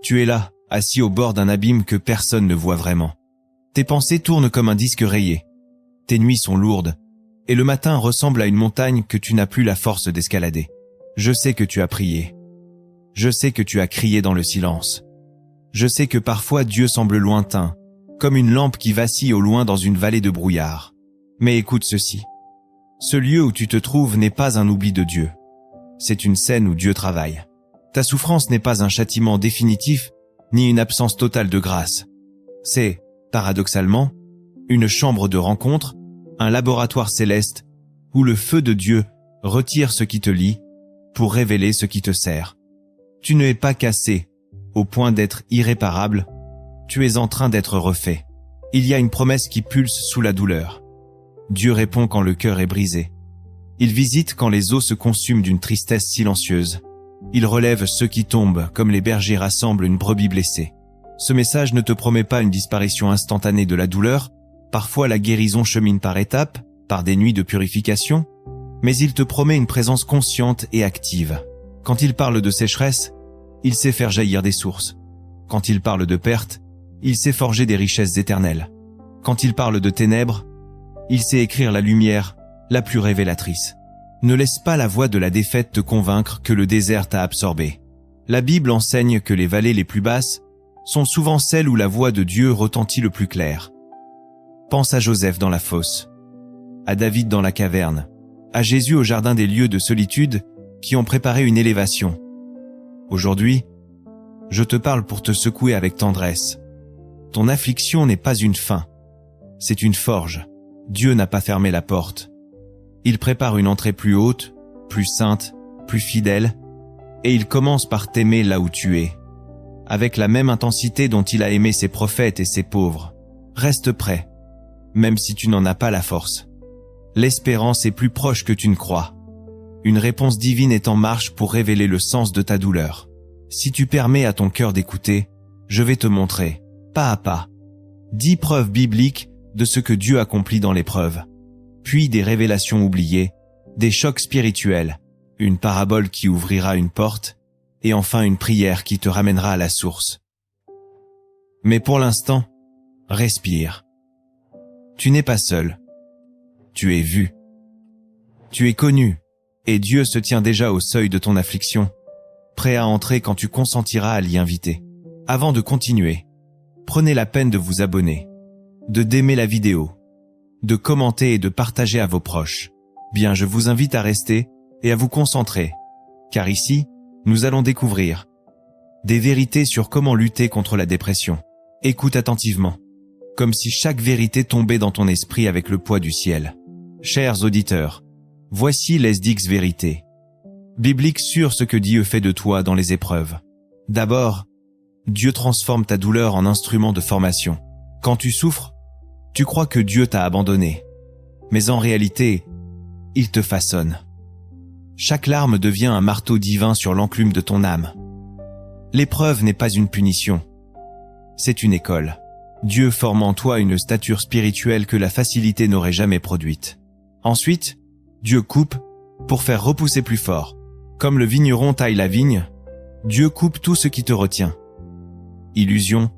Tu es là, assis au bord d'un abîme que personne ne voit vraiment. Tes pensées tournent comme un disque rayé. Tes nuits sont lourdes, et le matin ressemble à une montagne que tu n'as plus la force d'escalader. Je sais que tu as prié. Je sais que tu as crié dans le silence. Je sais que parfois Dieu semble lointain, comme une lampe qui vacille au loin dans une vallée de brouillard. Mais écoute ceci. Ce lieu où tu te trouves n'est pas un oubli de Dieu. C'est une scène où Dieu travaille. Ta souffrance n'est pas un châtiment définitif, ni une absence totale de grâce. C'est, paradoxalement, une chambre de rencontre, un laboratoire céleste, où le feu de Dieu retire ce qui te lie, pour révéler ce qui te sert. Tu ne es pas cassé, au point d'être irréparable, tu es en train d'être refait. Il y a une promesse qui pulse sous la douleur. Dieu répond quand le cœur est brisé. Il visite quand les os se consument d'une tristesse silencieuse. Il relève ceux qui tombent comme les bergers rassemblent une brebis blessée. Ce message ne te promet pas une disparition instantanée de la douleur. Parfois la guérison chemine par étapes, par des nuits de purification, mais il te promet une présence consciente et active. Quand il parle de sécheresse, il sait faire jaillir des sources. Quand il parle de perte, il sait forger des richesses éternelles. Quand il parle de ténèbres, il sait écrire la lumière la plus révélatrice. Ne laisse pas la voix de la défaite te convaincre que le désert t'a absorbé. La Bible enseigne que les vallées les plus basses sont souvent celles où la voix de Dieu retentit le plus clair. Pense à Joseph dans la fosse, à David dans la caverne, à Jésus au jardin des lieux de solitude qui ont préparé une élévation. Aujourd'hui, je te parle pour te secouer avec tendresse. Ton affliction n'est pas une fin, c'est une forge. Dieu n'a pas fermé la porte. Il prépare une entrée plus haute, plus sainte, plus fidèle, et il commence par t'aimer là où tu es, avec la même intensité dont il a aimé ses prophètes et ses pauvres. Reste prêt, même si tu n'en as pas la force. L'espérance est plus proche que tu ne crois. Une réponse divine est en marche pour révéler le sens de ta douleur. Si tu permets à ton cœur d'écouter, je vais te montrer, pas à pas, 10 preuves bibliques de ce que Dieu accomplit dans l'épreuve. Puis des révélations oubliées, des chocs spirituels, une parabole qui ouvrira une porte, et enfin une prière qui te ramènera à la source. Mais pour l'instant, respire. Tu n'es pas seul. Tu es vu. Tu es connu, et Dieu se tient déjà au seuil de ton affliction, prêt à entrer quand tu consentiras à l'y inviter. Avant de continuer, prenez la peine de vous abonner, d'aimer la vidéo, de commenter et de partager à vos proches. Bien, je vous invite à rester et à vous concentrer, car ici, nous allons découvrir des vérités sur comment lutter contre la dépression. Écoute attentivement, comme si chaque vérité tombait dans ton esprit avec le poids du ciel. Chers auditeurs, voici les 10 vérités bibliques sur ce que Dieu fait de toi dans les épreuves. D'abord, Dieu transforme ta douleur en instrument de formation. Quand tu souffres, tu crois que Dieu t'a abandonné. Mais en réalité, il te façonne. Chaque larme devient un marteau divin sur l'enclume de ton âme. L'épreuve n'est pas une punition. C'est une école. Dieu forme en toi une stature spirituelle que la facilité n'aurait jamais produite. Ensuite, Dieu coupe pour faire repousser plus fort. Comme le vigneron taille la vigne, Dieu coupe tout ce qui te retient. Illusion,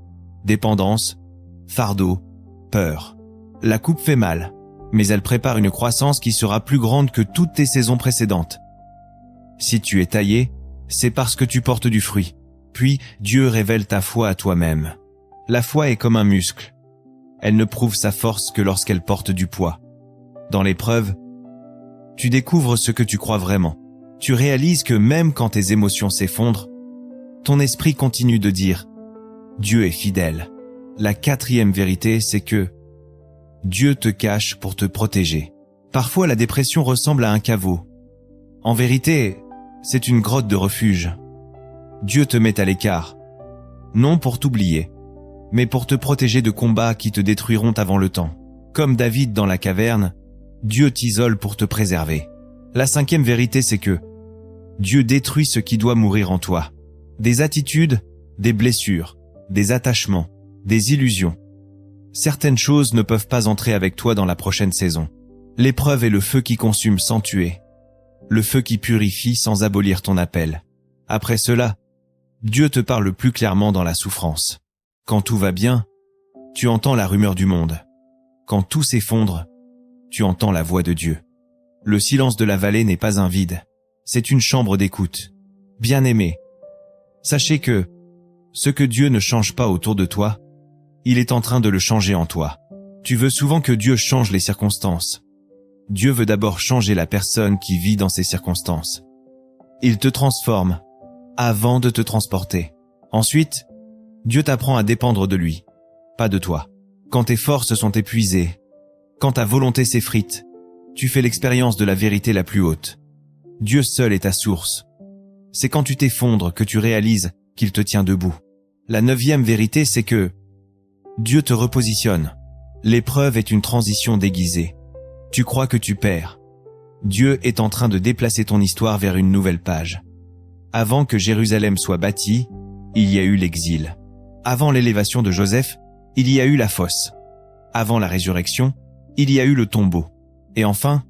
dépendance, fardeau, peur. La coupe fait mal, mais elle prépare une croissance qui sera plus grande que toutes tes saisons précédentes. Si tu es taillé, c'est parce que tu portes du fruit. Puis, Dieu révèle ta foi à toi-même. La foi est comme un muscle. Elle ne prouve sa force que lorsqu'elle porte du poids. Dans l'épreuve, tu découvres ce que tu crois vraiment. Tu réalises que même quand tes émotions s'effondrent, ton esprit continue de dire « Dieu est fidèle ». La 4e vérité, c'est que Dieu te cache pour te protéger. Parfois, la dépression ressemble à un caveau. En vérité, c'est une grotte de refuge. Dieu te met à l'écart, non pour t'oublier, mais pour te protéger de combats qui te détruiront avant le temps. Comme David dans la caverne, Dieu t'isole pour te préserver. La 5e vérité, c'est que Dieu détruit ce qui doit mourir en toi. Des attitudes, des blessures, des attachements, des illusions. Certaines choses ne peuvent pas entrer avec toi dans la prochaine saison. L'épreuve est le feu qui consume sans tuer. Le feu qui purifie sans abolir ton appel. Après cela, Dieu te parle plus clairement dans la souffrance. Quand tout va bien, tu entends la rumeur du monde. Quand tout s'effondre, tu entends la voix de Dieu. Le silence de la vallée n'est pas un vide, c'est une chambre d'écoute. Bien-aimé, sachez que ce que Dieu ne change pas autour de toi, il est en train de le changer en toi. Tu veux souvent que Dieu change les circonstances. Dieu veut d'abord changer la personne qui vit dans ces circonstances. Il te transforme avant de te transporter. Ensuite, Dieu t'apprend à dépendre de lui, pas de toi. Quand tes forces sont épuisées, quand ta volonté s'effrite, tu fais l'expérience de la vérité la plus haute. Dieu seul est ta source. C'est quand tu t'effondres que tu réalises qu'il te tient debout. La 9e vérité, c'est que Dieu te repositionne. L'épreuve est une transition déguisée. Tu crois que tu perds. Dieu est en train de déplacer ton histoire vers une nouvelle page. Avant que Jérusalem soit bâtie, il y a eu l'exil. Avant l'élévation de Joseph, il y a eu la fosse. Avant la résurrection, il y a eu le tombeau. Et enfin,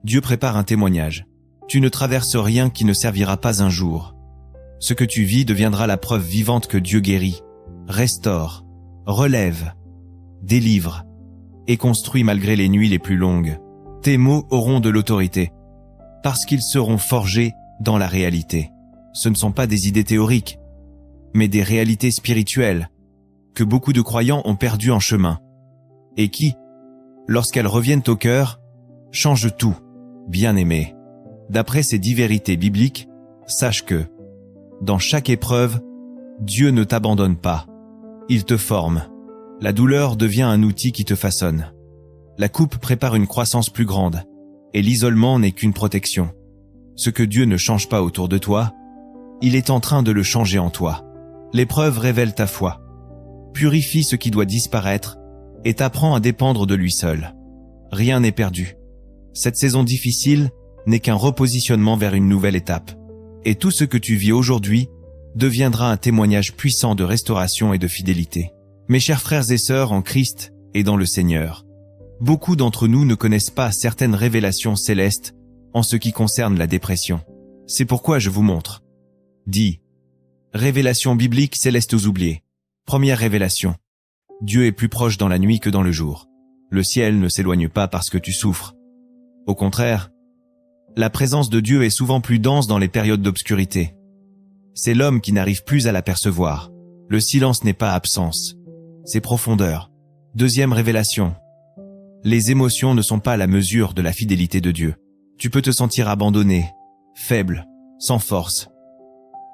Dieu prépare un témoignage. Tu ne traverses rien qui ne servira pas un jour. Ce que tu vis deviendra la preuve vivante que Dieu guérit, restaure, relève, délivre et construit malgré les nuits les plus longues. Tes mots auront de l'autorité, parce qu'ils seront forgés dans la réalité. Ce ne sont pas des idées théoriques, mais des réalités spirituelles que beaucoup de croyants ont perdues en chemin, et qui, lorsqu'elles reviennent au cœur, changent tout. Bien-aimé, d'après ces 10 vérités bibliques, sache que, dans chaque épreuve, Dieu ne t'abandonne pas. Il te forme. La douleur devient un outil qui te façonne. La coupe prépare une croissance plus grande, et l'isolement n'est qu'une protection. Ce que Dieu ne change pas autour de toi, il est en train de le changer en toi. L'épreuve révèle ta foi, purifie ce qui doit disparaître, et t'apprend à dépendre de lui seul. Rien n'est perdu. Cette saison difficile n'est qu'un repositionnement vers une nouvelle étape. Et tout ce que tu vis aujourd'hui deviendra un témoignage puissant de restauration et de fidélité. Mes chers frères et sœurs en Christ et dans le Seigneur, beaucoup d'entre nous ne connaissent pas certaines révélations célestes en ce qui concerne la dépression. C'est pourquoi je vous montre. 10. Révélation biblique céleste aux oubliés. Première révélation. Dieu est plus proche dans la nuit que dans le jour. Le ciel ne s'éloigne pas parce que tu souffres. Au contraire, la présence de Dieu est souvent plus dense dans les périodes d'obscurité. C'est l'homme qui n'arrive plus à l'apercevoir. Le silence n'est pas absence, c'est profondeur. Deuxième révélation. Les émotions ne sont pas la mesure de la fidélité de Dieu. Tu peux te sentir abandonné, faible, sans force.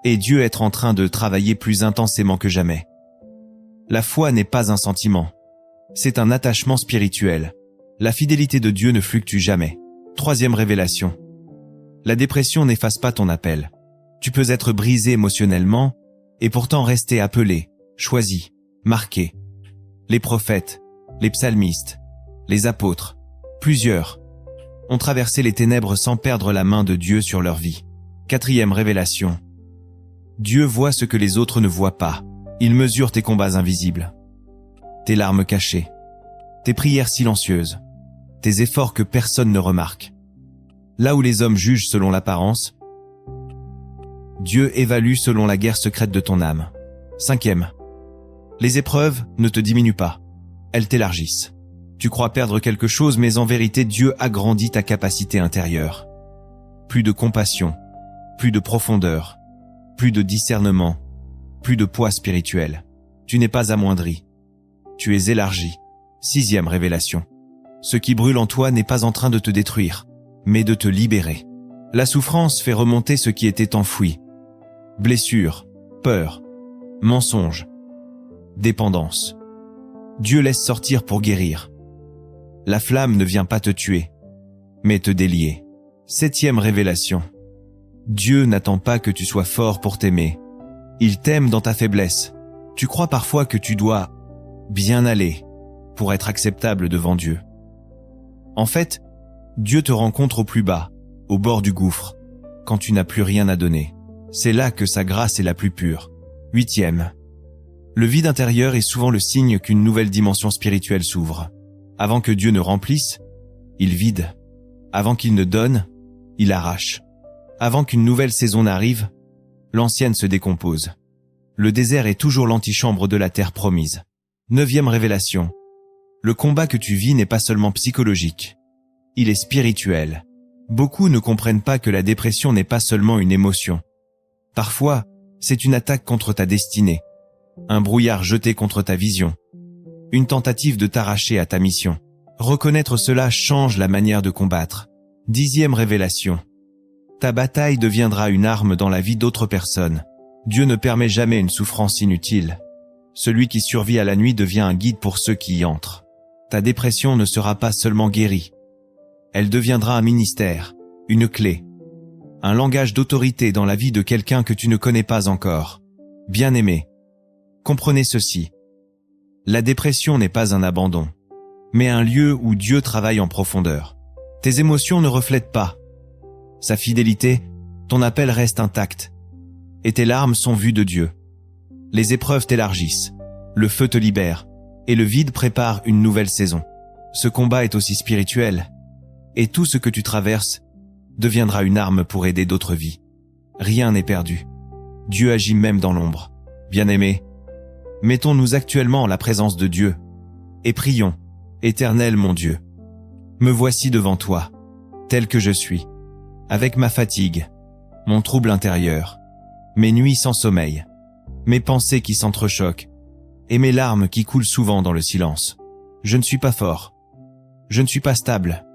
Et Dieu être en train de travailler plus intensément que jamais. La foi n'est pas un sentiment. C'est un attachement spirituel. La fidélité de Dieu ne fluctue jamais. Troisième révélation. La dépression n'efface pas ton appel. Tu peux être brisé émotionnellement et pourtant rester appelé, choisi, marqué. Les prophètes, les psalmistes, les apôtres, plusieurs, ont traversé les ténèbres sans perdre la main de Dieu sur leur vie. Quatrième révélation. Dieu voit ce que les autres ne voient pas. Il mesure tes combats invisibles, tes larmes cachées, tes prières silencieuses, tes efforts que personne ne remarque. Là où les hommes jugent selon l'apparence, Dieu évalue selon la guerre secrète de ton âme. Cinquième. Les épreuves ne te diminuent pas, elles t'élargissent. Tu crois perdre quelque chose, mais en vérité Dieu agrandit ta capacité intérieure. Plus de compassion, plus de profondeur, plus de discernement, plus de poids spirituel. Tu n'es pas amoindri. Tu es élargi. Sixième révélation. Ce qui brûle en toi n'est pas en train de te détruire, mais de te libérer. La souffrance fait remonter ce qui était enfoui. Blessures, peur, mensonges, dépendance. Dieu laisse sortir pour guérir. La flamme ne vient pas te tuer, mais te délier. Septième révélation. Dieu n'attend pas que tu sois fort pour t'aimer. Il t'aime dans ta faiblesse. Tu crois parfois que tu dois bien aller pour être acceptable devant Dieu. En fait, Dieu te rencontre au plus bas, au bord du gouffre, quand tu n'as plus rien à donner. C'est là que sa grâce est la plus pure. Huitième. Le vide intérieur est souvent le signe qu'une nouvelle dimension spirituelle s'ouvre. Avant que Dieu ne remplisse, il vide. Avant qu'il ne donne, il arrache. Avant qu'une nouvelle saison n'arrive, l'ancienne se décompose. Le désert est toujours l'antichambre de la terre promise. 9e révélation. Le combat que tu vis n'est pas seulement psychologique. Il est spirituel. Beaucoup ne comprennent pas que la dépression n'est pas seulement une émotion. Parfois, c'est une attaque contre ta destinée. Un brouillard jeté contre ta vision. Une tentative de t'arracher à ta mission. Reconnaître cela change la manière de combattre. 10e révélation. Ta bataille deviendra une arme dans la vie d'autres personnes. Dieu ne permet jamais une souffrance inutile. Celui qui survit à la nuit devient un guide pour ceux qui y entrent. Ta dépression ne sera pas seulement guérie. Elle deviendra un ministère, une clé, un langage d'autorité dans la vie de quelqu'un que tu ne connais pas encore. Bien-aimé, comprenez ceci. La dépression n'est pas un abandon, mais un lieu où Dieu travaille en profondeur. Tes émotions ne reflètent pas sa fidélité, ton appel reste intact, et tes larmes sont vues de Dieu. Les épreuves t'élargissent, le feu te libère, et le vide prépare une nouvelle saison. Ce combat est aussi spirituel, et tout ce que tu traverses deviendra une arme pour aider d'autres vies. Rien n'est perdu. Dieu agit même dans l'ombre. Bien-aimés, mettons-nous actuellement en la présence de Dieu, et prions, Éternel mon Dieu. Me voici devant toi, tel que je suis, avec ma fatigue, mon trouble intérieur, mes nuits sans sommeil, mes pensées qui s'entrechoquent, et mes larmes qui coulent souvent dans le silence. Je ne suis pas fort. Je ne suis pas stable.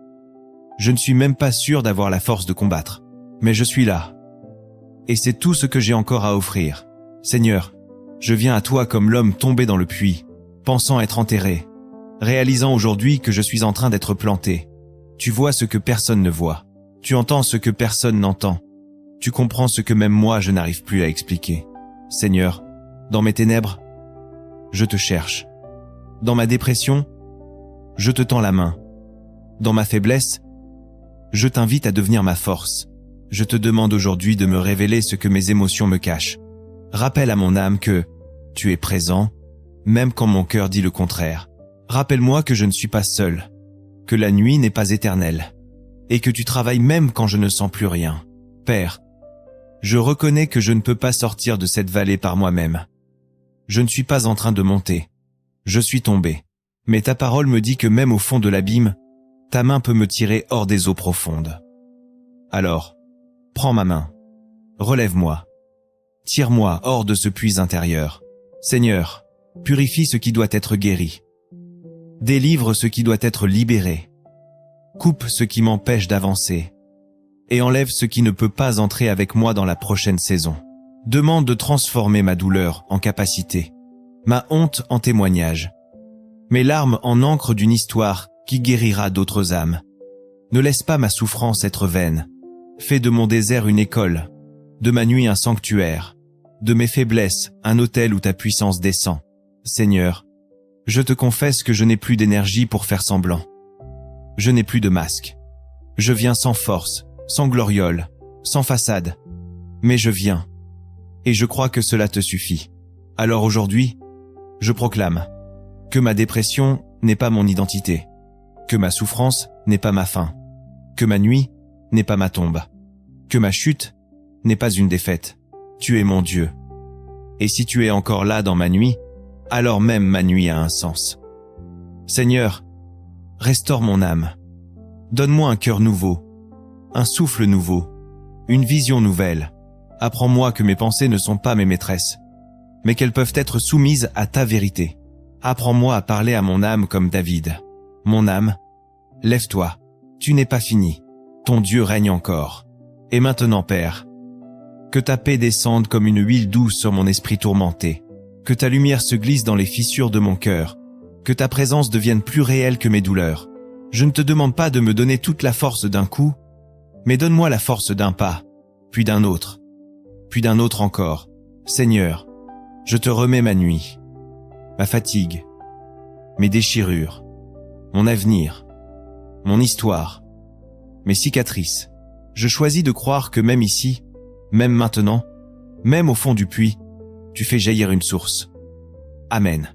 Je ne suis même pas sûr d'avoir la force de combattre. Mais je suis là. Et c'est tout ce que j'ai encore à offrir. Seigneur, je viens à toi comme l'homme tombé dans le puits, pensant être enterré, réalisant aujourd'hui que je suis en train d'être planté. Tu vois ce que personne ne voit. Tu entends ce que personne n'entend. Tu comprends ce que même moi je n'arrive plus à expliquer. Seigneur, dans mes ténèbres, je te cherche. Dans ma dépression, je te tends la main. Dans ma faiblesse, je t'invite à devenir ma force. Je te demande aujourd'hui de me révéler ce que mes émotions me cachent. Rappelle à mon âme que tu es présent, même quand mon cœur dit le contraire. Rappelle-moi que je ne suis pas seul, que la nuit n'est pas éternelle, et que tu travailles même quand je ne sens plus rien. Père, je reconnais que je ne peux pas sortir de cette vallée par moi-même. Je ne suis pas en train de monter. Je suis tombé. Mais ta parole me dit que même au fond de l'abîme, ta main peut me tirer hors des eaux profondes. Alors, prends ma main. Relève-moi. Tire-moi hors de ce puits intérieur. Seigneur, purifie ce qui doit être guéri. Délivre ce qui doit être libéré. Coupe ce qui m'empêche d'avancer. Et enlève ce qui ne peut pas entrer avec moi dans la prochaine saison. Demande de transformer ma douleur en capacité, ma honte en témoignage, mes larmes en encre d'une histoire qui guérira d'autres âmes. Ne laisse pas ma souffrance être vaine. Fais de mon désert une école, de ma nuit un sanctuaire, de mes faiblesses un autel où ta puissance descend. Seigneur, je te confesse que je n'ai plus d'énergie pour faire semblant. Je n'ai plus de masque. Je viens sans force, sans gloriole, sans façade. Mais je viens. Et je crois que cela te suffit. Alors aujourd'hui, je proclame que ma dépression n'est pas mon identité, que ma souffrance n'est pas ma fin, que ma nuit n'est pas ma tombe, que ma chute n'est pas une défaite. Tu es mon Dieu. Et si tu es encore là dans ma nuit, alors même ma nuit a un sens. Seigneur, restaure mon âme. Donne-moi un cœur nouveau, un souffle nouveau, une vision nouvelle. Apprends-moi que mes pensées ne sont pas mes maîtresses, mais qu'elles peuvent être soumises à ta vérité. Apprends-moi à parler à mon âme comme David. Mon âme, lève-toi, tu n'es pas fini. Ton Dieu règne encore. Et maintenant, Père, que ta paix descende comme une huile douce sur mon esprit tourmenté, que ta lumière se glisse dans les fissures de mon cœur, que ta présence devienne plus réelle que mes douleurs. Je ne te demande pas de me donner toute la force d'un coup, mais donne-moi la force d'un pas, puis d'un autre encore. Seigneur, je te remets ma nuit, ma fatigue, mes déchirures, mon avenir, mon histoire, mes cicatrices. Je choisis de croire que même ici, même maintenant, même au fond du puits, tu fais jaillir une source. Amen.